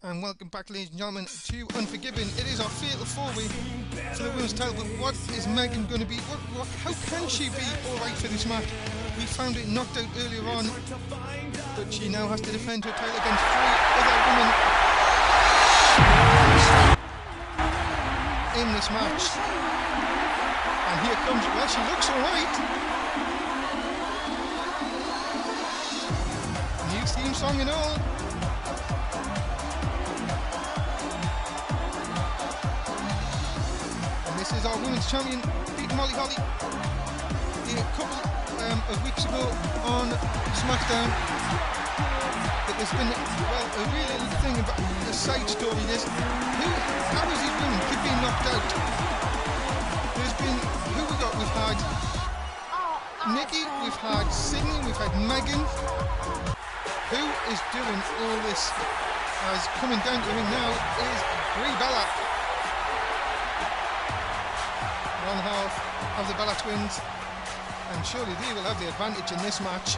And welcome back, ladies and gentlemen, to Unforgiven. It is our fatal four-way for the women's title, but what is Megan going to be? How can she be alright for this match? We found it knocked out earlier on, but she now has to defend her title against three other women in this match. And here comes, well, she looks alright. New theme song and all. This is our women's champion, beating Molly Holly a couple of weeks ago on SmackDown. But there's been, well, a real little thing about the side story is, how is these women keep being knocked out? There's been, who we got? We've had Nikki, we've had Sydney, we've had Megan. Who is doing all this? As coming down to the ring now is Brie Bella. One half of the Bella twins, and surely they will have the advantage in this match.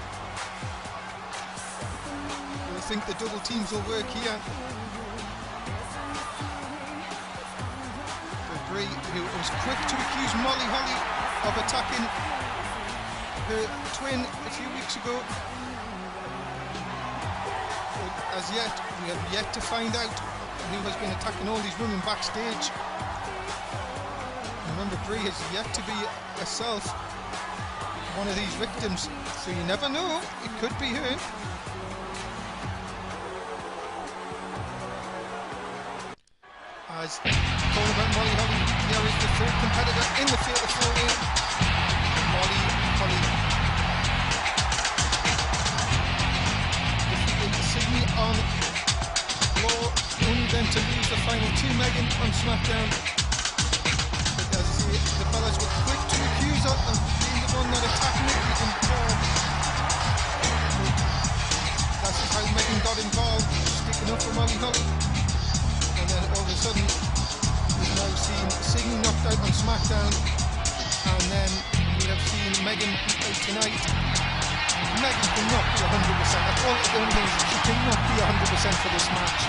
I think the double teams will work here. But Brie, who was quick to accuse Molly Holly of attacking her twin a few weeks ago. But as yet, we have yet to find out who has been attacking all these women backstage. Remember, Brie has yet to be herself one of these victims, so you never know, it could be her. As talking about Molly Holly, here is the third competitor in the fatal four-way, Molly Holly. Defeated Sydney on Raw, only then to lose the final to Megan on SmackDown. The Bellas were quick to accuse her of being the one that attacked Nikki and Paul. That's just how Megan got involved, sticking up for Molly Holly. And then all of a sudden, we've now seen Sydney knocked out on SmackDown, and then we have seen Megan out tonight. Megan cannot be 100%. That's all the only thing is she cannot be 100% for this match.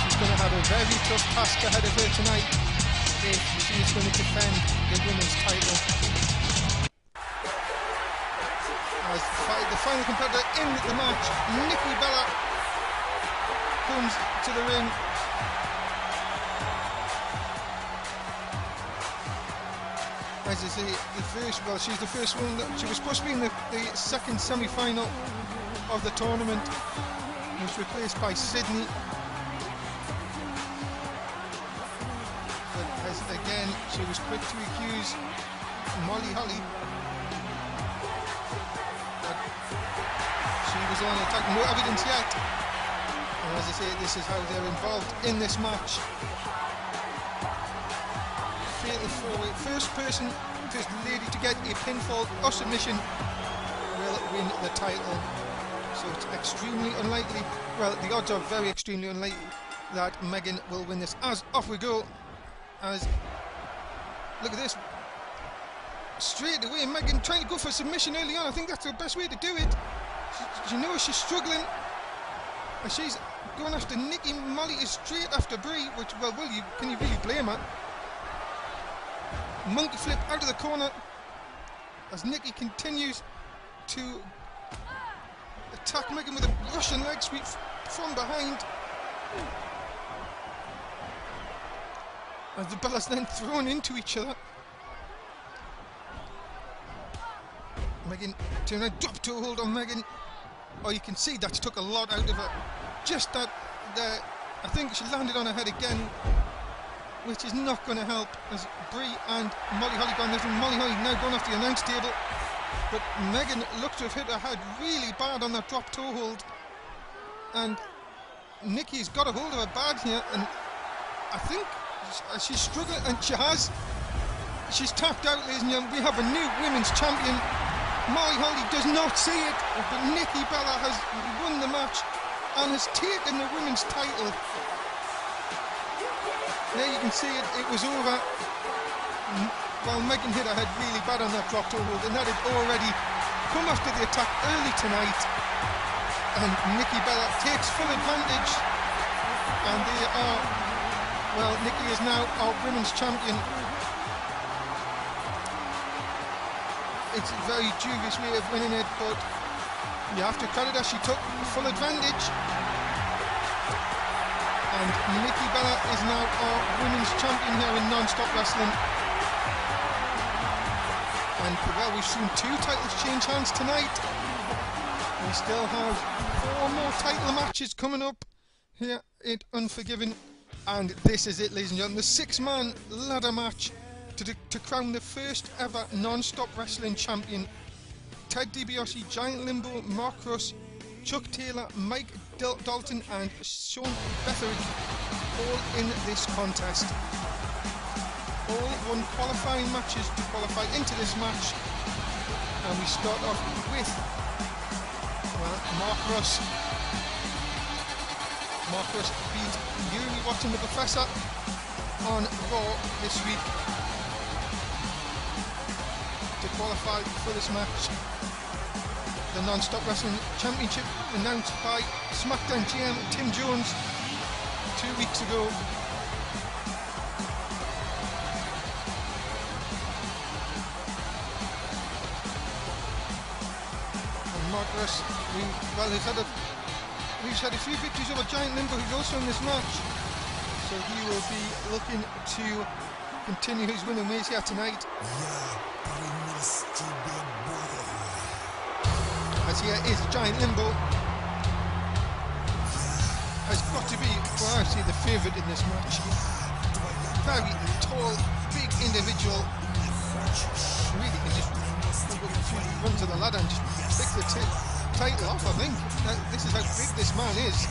She's going to have a very tough task ahead of her tonight if she is going to defend the women's title. As the final competitor in the match, Nikki Bella, comes to the ring. As I say, she's the first one that she was supposed to be in the second semi-final of the tournament. Was replaced by Sydney. Again, she was quick to accuse Molly Holly that she was on attack. No evidence yet. And as I say, this is how they're involved in this match. Fatal four-way. First person, first lady to get a pinfall or submission will win the title. So it's extremely unlikely, well, the odds are very extremely unlikely that Megan will win this. As off we go. As look at this, straight away Megan trying to go for a submission early on. I think that's the best way to do it. She knows she's struggling, and she's going after Nikki. Molly is straight after Brie, which, well, can you really blame her? Monkey flip out of the corner as Nikki continues to attack Megan with a Russian leg sweep from behind. As the Bellas then thrown into each other. Megan turning a drop toe hold on Megan. Oh, you can see that's took a lot out of her. Just that there, I think she landed on her head again, which is not going to help as Brie and Molly Holly gone this one. Molly Holly now going off the announce table, but Megan looks to have hit her head really bad on that drop toe hold, and Nikki's got a hold of her bad here, and I think she's struggling, and she's tapped out, ladies and gentlemen. We have a new women's champion. Molly Holly does not see it, but Nikki Bella has won the match and has taken the women's title. There you can see it, it was over. Well, Megan hit her head really bad on that drop toe hold, and that had already come after the attack early tonight. And Nikki Bella takes full advantage. And they are, well, Nikki is now our women's champion. It's a very dubious way of winning it, but you have to credit her, she took full advantage. And Nikki Bella is now our women's champion here in non-stop wrestling. And well, we've seen 2 titles change hands tonight. We still have 4 more title matches coming up here at Unforgiven. And this is it, ladies and gentlemen, the 6-man ladder match to crown the first ever non-stop wrestling champion. Ted DiBaise, Giant Limbo, Mark Russ, Chuck Taylor, Mike Dalton and Sean Bretherick all in this contest. All 1 qualifying matches to qualify into this match. And we start off with, well, Mark Russ. Mark Russ beat Yuri Watson the Professor on Raw this week to qualify for this match. The non-stop wrestling championship announced by SmackDown GM Tim Jones 2 weeks ago. And Mark Russ, he's had a few victories over Giant Limbo, who's also in this match, so he will be looking to continue his winning ways here tonight. As here is Giant Limbo, has got to be, well, I see the favourite in this match. Very tall, big individual. Really can just run to the ladder and just pick the title off, I think. This is how big this man is.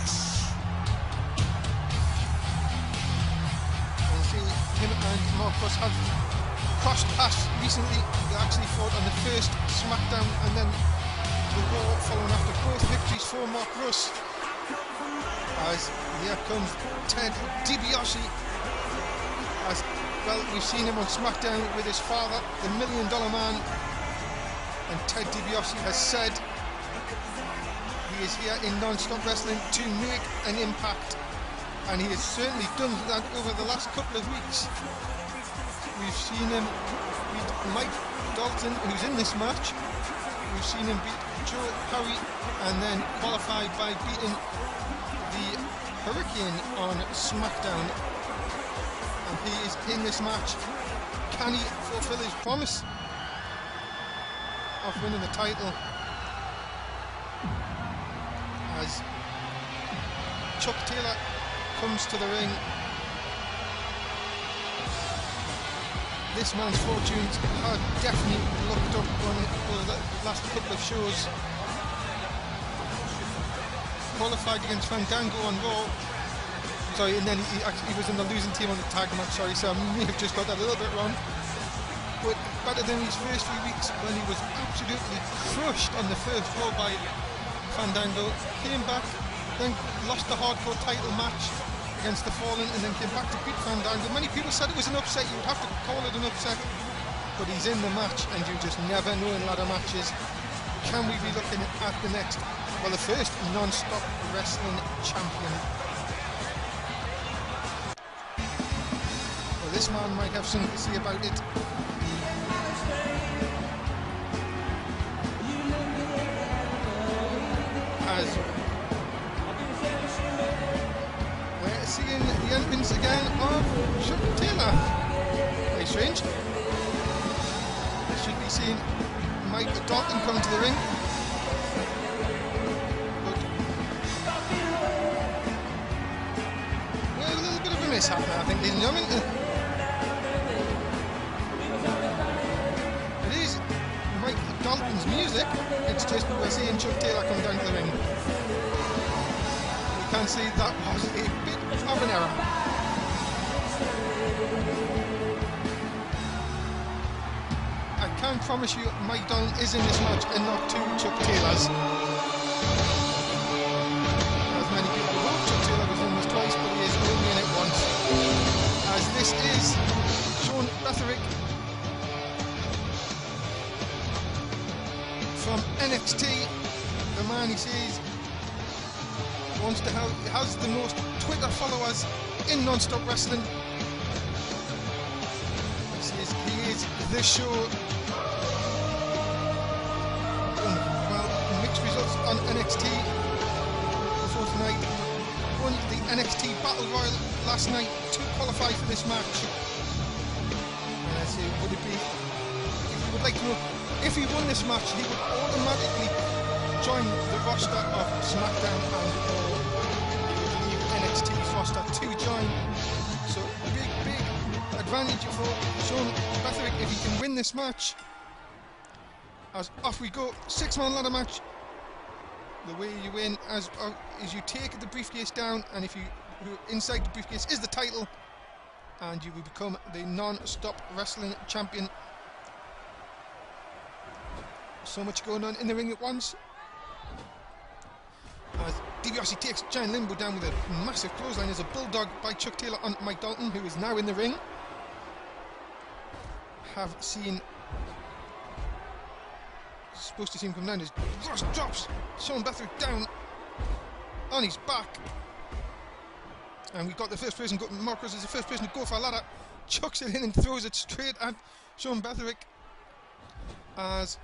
And you see him and Mark Russ have crossed paths recently. They actually fought on the first SmackDown and then the Raw, following after both victories for Mark Russ. As here comes Ted DiBaise. As well, we've seen him on SmackDown with his father, the $1 Million Man, and Ted DiBaise has said he is here in non-stop wrestling to make an impact, and he has certainly done that over the last couple of weeks. We've seen him beat Mike Dalton, who's in this match. We've seen him beat Joe Perry and then qualified by beating the Hurricane on SmackDown. And he is in this match. Can he fulfill his promise of winning the title? As Chuck Taylor comes to the ring. This man's fortunes have definitely looked up over the last couple of shows. Qualified against Fandango on Raw. Sorry, and then he was in the losing team on the tag match, sorry, so I may have just got that a little bit wrong. But better than his first few weeks when he was absolutely crushed on the first Raw by Fandango. Came back, then lost the hardcore title match against the Fallen and then came back to beat Fandango. Many people said it was an upset, you would have to call it an upset, but he's in the match and you just never know in ladder matches. Can we be looking at the next, well, the first non-stop wrestling champion? Well, this man might have something to say about it. As we're seeing the entrance again of Chuck Taylor. Very strange. We should be seeing Mike Dalton come to the ring. But we have a little bit of a mishap there, I think, ladies and gentlemen. It is Mike Dalton's music, it's just we're seeing Chuck Taylor come down to the ring. You can see that was a bit of an error. I can promise you Mike Dalton is in this match and not two Chuck Taylors. As many people know, Chuck Taylor was in this twice, but he is only in it once. As this is Sean Bretherick from NXT, the man he says has the most Twitter followers in non-stop wrestling. He is the show. Well, mixed results on NXT before tonight. Won the NXT Battle Royal last night to qualify for this match. And I say, would it be? If you would like to know, if he won this match, he would automatically join the roster of SmackDown and he would leave NXT's roster to join. So big advantage for Sean Bretherick if he can win this match. As off we go, 6-man ladder match. The way you win is you take the briefcase down, and if you inside the briefcase is the title, and you will become the non-stop wrestling champion. So much going on in the ring at once. As DiBiase takes Giant Limbo down with a massive clothesline as a bulldog by Chuck Taylor on Mike Dalton, who is now in the ring. Have seen. Supposed to see him come down. As Russ drops Sean Bretherick down on his back. And we got the first person. Mark Russ is the first person to go for a ladder. Chucks it in and throws it straight at Sean Bretherick. As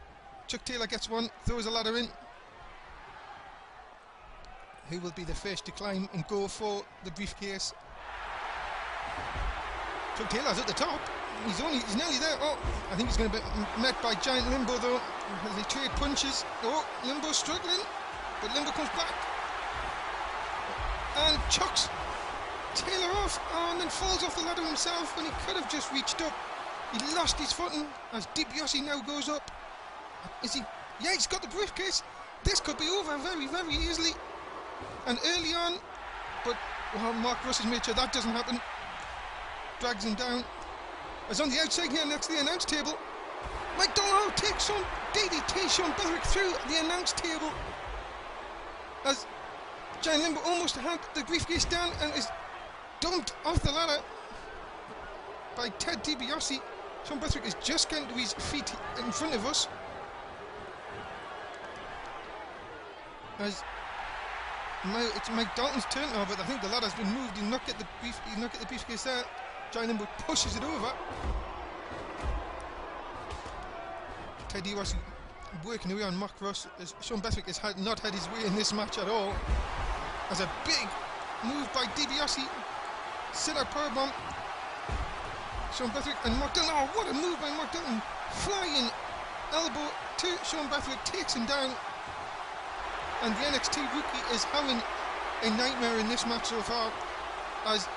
Chuck Taylor gets one, throws a ladder in. Who will be the first to climb and go for the briefcase? Chuck Taylor's at the top. He's nearly there. Oh, I think he's going to be met by Giant Limbo though, as they trade punches. Oh, Limbo's struggling, but Limbo comes back and chucks Taylor off, and then falls off the ladder himself when he could have just reached up. He lost his footing as DiBiase now goes up. Is he? Yeah, he's got the briefcase. This could be over very easily and early on, but well, Mark Russ has made sure that doesn't happen. Drags him down. As on the outside here next to the announce table, Mike Dalton takes Sean Bretherick through the announce table as Giant Limbo almost had the briefcase down and is dumped off the ladder by Ted DiBiase. Sean Bretherick is just getting to his feet in front of us as it's Mike Dalton's turn now, but I think the ladder's been moved. He'll not get the briefcase there. Giant Limbo pushes it over. Ted DiBiase working away on Mark Russ as Sean Bretherick has not had his way in this match at all. As a big move by DiBiase, sit out powerbomb. Sean Bretherick and Mark Dalton. Oh, what a move by Mark Dalton! Flying elbow to Sean Bretherick, takes him down. And the NXT rookie is having a nightmare in this match so far as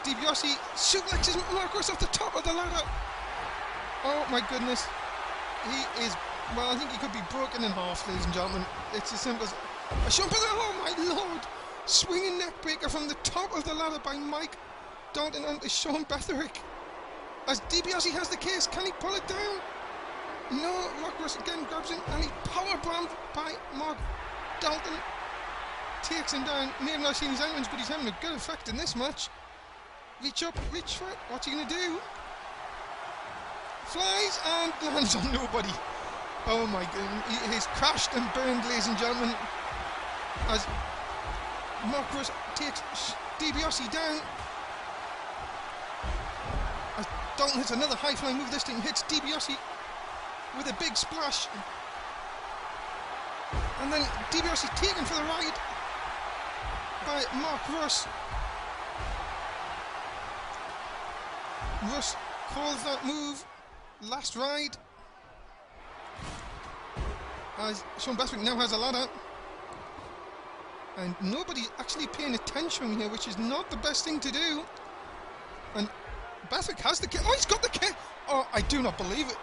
DiBiase suplexes Mark Russ off the top of the ladder. Oh my goodness. He is, well, I think he could be broken in half, ladies and gentlemen. It's as simple as Sean Bretherick, oh my lord. Swinging neckbreaker from the top of the ladder by Mike Dalton onto Sean Bretherick. As DiBiase has the case, can he pull it down? No, Mark Russ again grabs him and he powerbombed by Mark Dalton. Takes him down. May have not seen his entrance, but he's having a good effect in this match. Reach up, reach for it. What's he going to do? Flies and lands on nobody. Oh my goodness. He's crashed and burned, ladies and gentlemen. As Mark Russ takes DiBiase down. As Dalton hits another high flying move. This time hits DiBiase with a big splash. And then DiBiase taken for the ride by Mark Russ. Russ calls that move last ride as Sean Bretherick now has a ladder and nobody actually paying attention here, which is not the best thing to do. And Bretherick has the kit. Oh, he's got the kit. Oh, I do not believe it.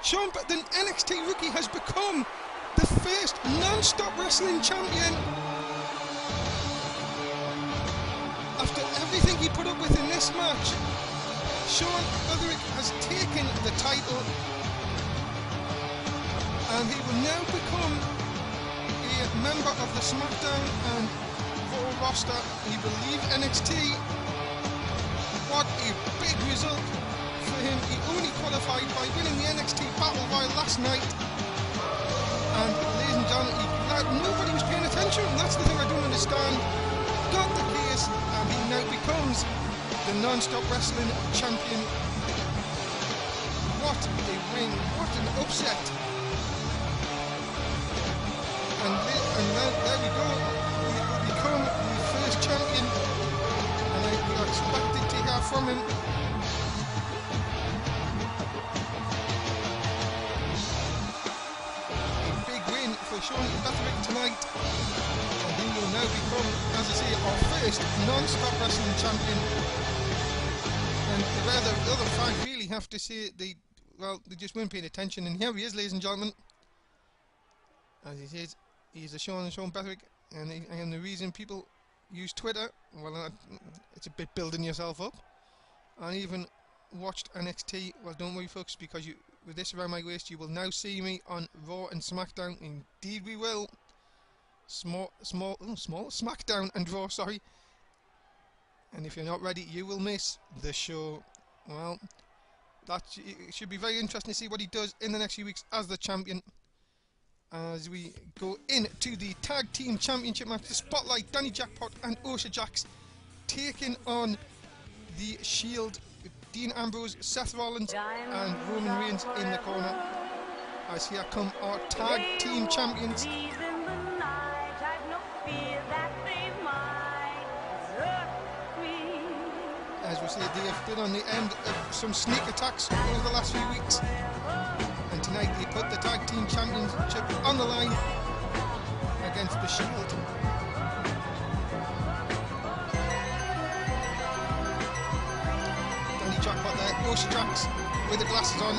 The NXT rookie has become the first non-stop wrestling champion after everything he put up with in this match. Sean Bretherick has taken the title and he will now become a member of the SmackDown and Raw roster. He will leave NXT. What a big result for him. He only qualified by winning the NXT Battle Royal last night. And ladies and gentlemen, nobody was paying attention. And that's the thing I don't understand. Jax, and he now becomes the non-stop wrestling champion. What a win, what an upset. And there we go, he will become the first champion, and we are expected to hear from him. A big win for Sean Bretherick tonight, and he will now become, as I say, our first non-stop wrestling champion. And the other five really have to say they just weren't paying attention, and here he is, ladies and gentlemen. As he says, he's a Sean Bretherick, and the reason people use Twitter, well, it's a bit building yourself up. I even watched NXT. Well, don't worry, folks, because with this around my waist, you will now see me on Raw and SmackDown. Indeed, we will. Small SmackDown and Raw, sorry. And if you're not ready, you will miss the show. Well, it should be very interesting to see what he does in the next few weeks as the champion. As we go into the Tag Team Championship match, the Spotlight, Danny Jackpot and Osha Jax taking on the Shield, Dean Ambrose, Seth Rollins and Roman Reigns in the corner. As here come our Tag Team Champions. As we say, they have been on the end of some sneak attacks over the last few weeks. And tonight they put the Tag Team Championship on the line against the Shield. Danny Jackpot there, Osha Jax with the glasses on.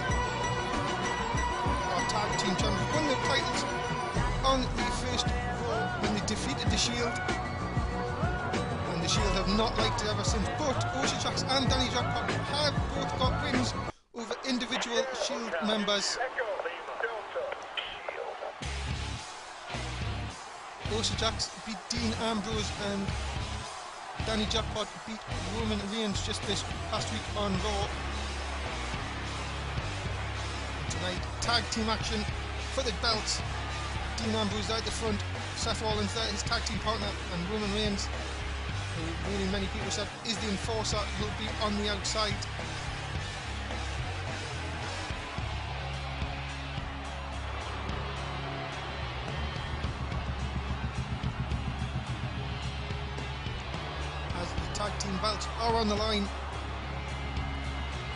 Our Tag Team Champions won the titles on the first Raw when they defeated the Shield. The Shield have not liked it ever since, but Osha Jax and Danny Jackpot have both got wins over individual Shield members. Osha Jax beat Dean Ambrose and Danny Jackpot beat Roman Reigns just this past week on Raw. Tonight, tag team action for the belts. Dean Ambrose there at the front, Seth Rollins there, his tag team partner, and Roman Reigns, who really many people said is the enforcer, will be on the outside. As the tag team belts are on the line,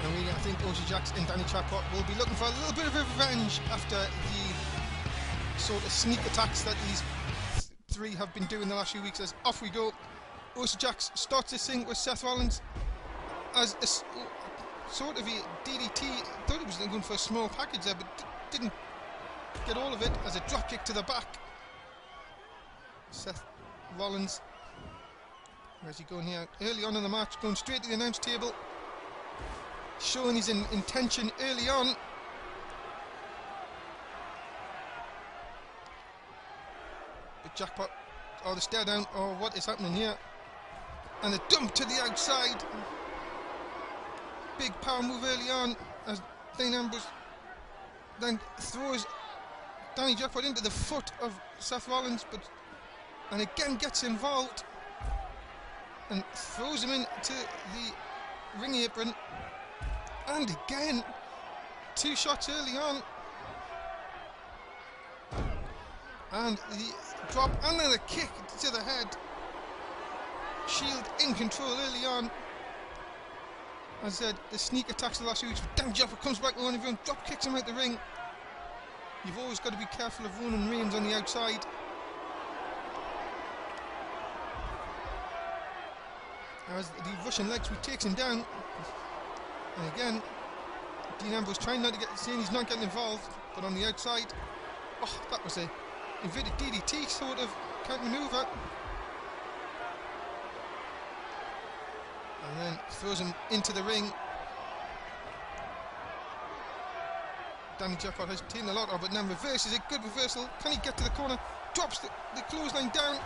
and really I think Osha Jax and Danny Jackpot will be looking for a little bit of revenge after the sort of sneak attacks that these three have been doing the last few weeks. As off we go. Osha Jax starts this thing with Seth Rollins as a sort of a DDT. Thought he was going for a small package there, but didn't get all of it, as a dropkick to the back. Seth Rollins, where's he going here? Early on in the match, going straight to the announce table, showing his intention early on. But Jackpot, or the stare down, or what is happening here? And a dump to the outside. Big power move early on as Dean Ambrose then throws Danny Jackpot into the foot of Seth Rollins, and again gets involved and throws him into the ring apron. And again, two shots early on. And the drop and then a kick to the head. Shield in control early on. As I said, the sneak attacks of the last few weeks. Danny Jackpot comes back with one of him, drop kicks him out the ring. You've always got to be careful of Roman Reigns on the outside. As the Russian leg sweep takes him down. And again, Dean Ambrose trying not to get, saying he's not getting involved, but on the outside, oh, that was a inverted DDT sort of counter maneuver. And then throws him into the ring. Danny Jackpot has taken a lot of it, now reverses it, good reversal. Can he get to the corner? Drops the clothesline down,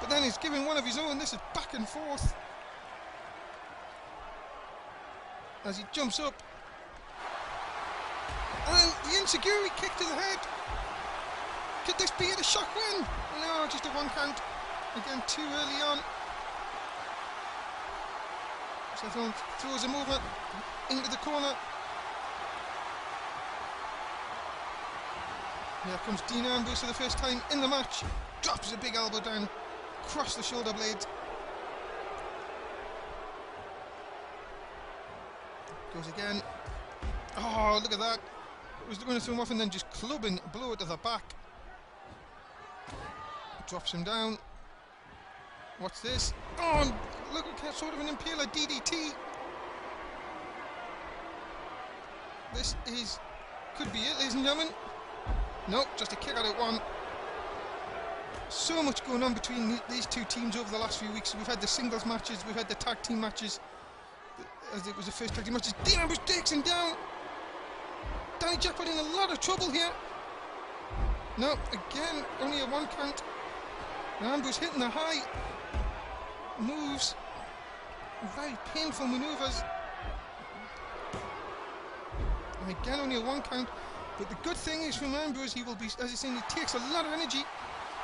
but then he's giving one of his own. This is back and forth. As he jumps up. And the insecurity kick to the head. Could this be a shock win? No, just a one count. Again, too early on. Seth Rollins throws him over into the corner. Here comes Dean Ambrose for the first time in the match. Drops a big elbow down across the shoulder blade. Goes again. Oh, look at that. Was going to throw him off and then just clubbing a blow to the back. Drops him down. What's this? Oh, look at sort of an impaler DDT. This is, could be it, ladies and gentlemen. Nope, just a kick out at one. So much going on between these two teams over the last few weeks. We've had the singles matches, we've had the tag team matches, as it was the first tag team matches. Dean Ambrose takes him down. Danny Jackpot in a lot of trouble here. No, again, only a 1 count. Ambrose hitting the high moves. Very painful manoeuvres. And again, only a 1 count. But the good thing is from Ambrose, he will be, as he's saying, he takes a lot of energy.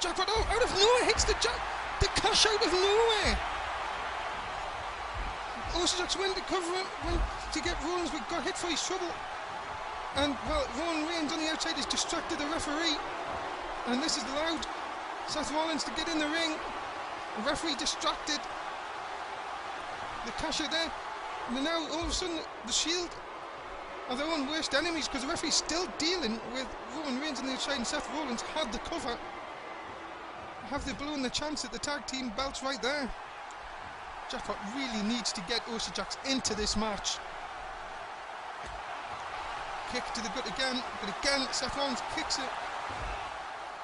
Jackpot, oh, out of nowhere, hits the cash out of nowhere. Orthodox went to cover him, went to get Rollins, but got hit for his trouble. And, well, Roman Reigns on the outside has distracted the referee. And this has allowed Seth Rollins to get in the ring. The referee distracted. The cash out there. And now, all of a sudden, the Shield are their own worst enemies, because the referee's still dealing with Roman Reigns on the outside, and Seth Rollins had the cover. Have they blown the chance at the tag team belts right there? Jackpot really needs to get Orthodox into this match. Kick to the gut again, but again Seth Rollins kicks it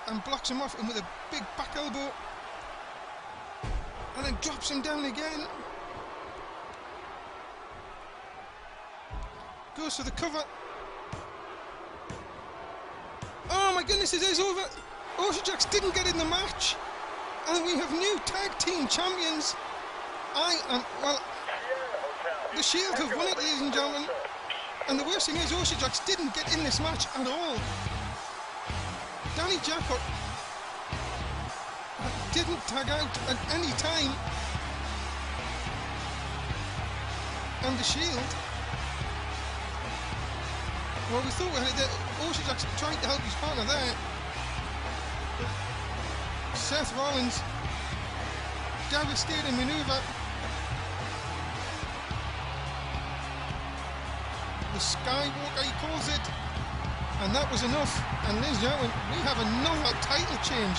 and blocks him off, and with a big back elbow, and then drops him down again. Goes for the cover. Oh my goodness, it is over. Orthodox didn't get in the match, and we have new tag team champions. Well, the Shield have won it, ladies and gentlemen. And the worst thing is, Orthodox didn't get in this match at all. Danny Jackpot didn't tag out at any time. And the Shield, well, we thought we had it. Orthodox tried to help his partner there. Seth Rollins, devastating manoeuvre. The Skywalker, he calls it, and that was enough. And ladies and gentlemen, we have another title change.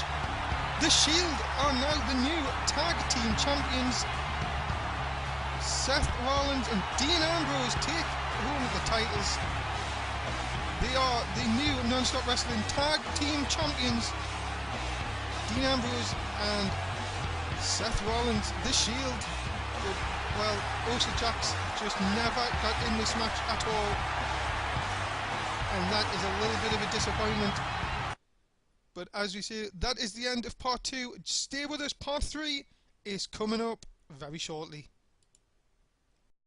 The Shield are now the new tag team champions. Seth Rollins and Dean Ambrose take home the titles. They are the new non-stop wrestling tag team champions. Dean Ambrose and Seth Rollins, the Shield. But, well, Orthodox just never got in this match at all, and that is a little bit of a disappointment. But as we say, that is the end of part 2. Stay with us, part 3 is coming up very shortly.